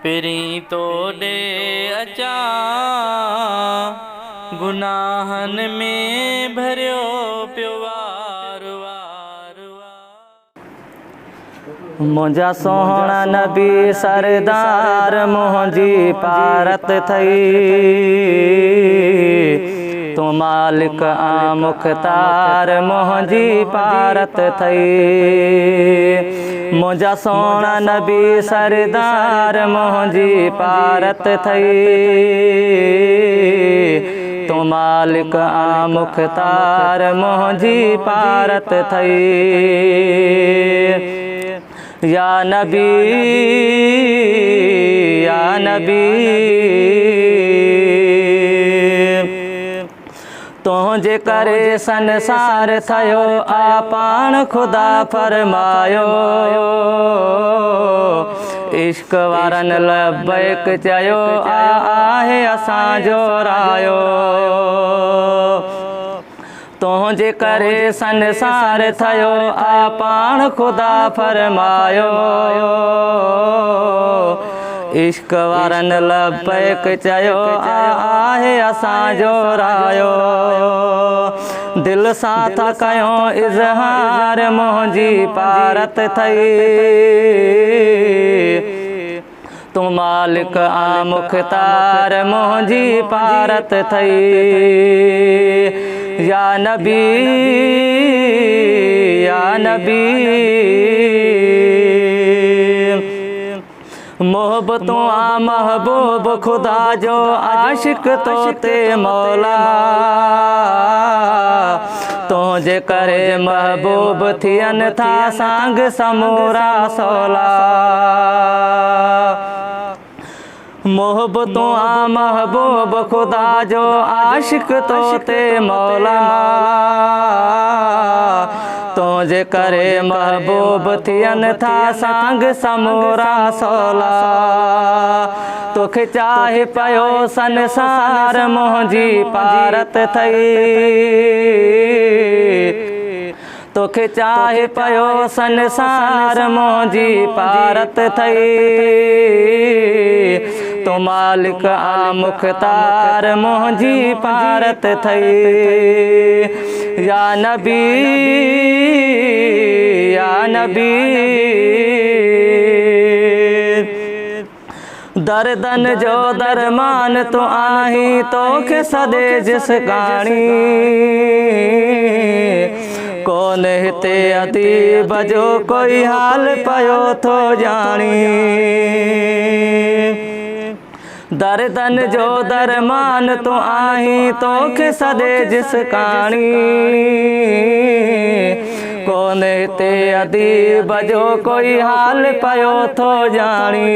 पिरी तो दे अचा गुनाहन में भरियो पियो वार वार वार। मुंहिंजा सोहणा नबी सरदार मुंहिंजी पारत थई, तूं मालिक आ मुख्तार मुंहिंजी पारत थई। मुंहिंजा सोहणा नबी सरदार मुंहिंजी पारत थई, तूं मालिक आ मुख्तार मुंहिंजी पारत थई। या नबी या नबी तुंहिंजे करे संसार थयो आ पाण ख़ुदा फरमायो। इश्क वारनि लबैक चयो आहे असांजो रायो। तुंहिंजे करे संसार थयो आ पाण ख़ुदा फरमायो। इश्क वारनि लबैक चयो आहे असांजो रायो। दिल सां था कयूं इज़हार मुंहिंजी पारत थई, तूं मालिक आ मुख्तार मुंहिंजी पारत थई। या नबी या नबी मोहब्बतों आ महबूब खुदा जो आशिक तो ते मौला। तुंहिंजे करे महबूब थियनि था सांग समूरा सौला। मोहब्बतों आ महबूब खुदा जो आशिक तो ते मौला। तुंहिंजे करे महबूब थियनि था सांग समूरा सौला। तोखे चाहे पियो संसार मुंहिंजी पारत थई, तोखे चाहे पियो संसार मुंहिंजी पारत थई। तूं मालिक आ मुख्तार मुंहिंजी पारत थई। या नबी या नबी दर्दन जो दरमान तूं आहीं, तोखे सदे जिस गाणी। कोन हिते अदीब जो कोई हाल पयो थो जानी। दर्दन जो दरमान तूं आहीं, तोखे सदे जिस काणी। कोन हिते अदीब जो कोई हाल पयो थो जानी।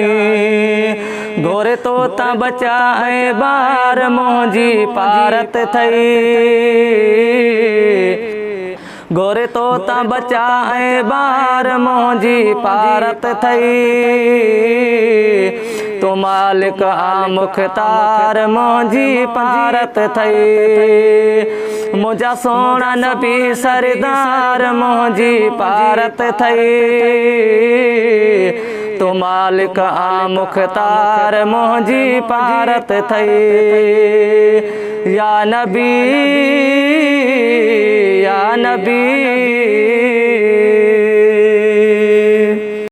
घोरे तो ता बचा ऐं ॿार मुंहिंजी पारत थई। घोरे तो ता बचा ऐं ॿार मुंहिंजी पारत थई। तूं मालिक आ मुख्तार मुंहिंजी पारत थई। मुंहिंजा सोहणा नबी सरदार मुंहिंजी पारत थई। तूं मालिक आ मुख्तार मुंहिंजी पारत थई। या नबी या नबी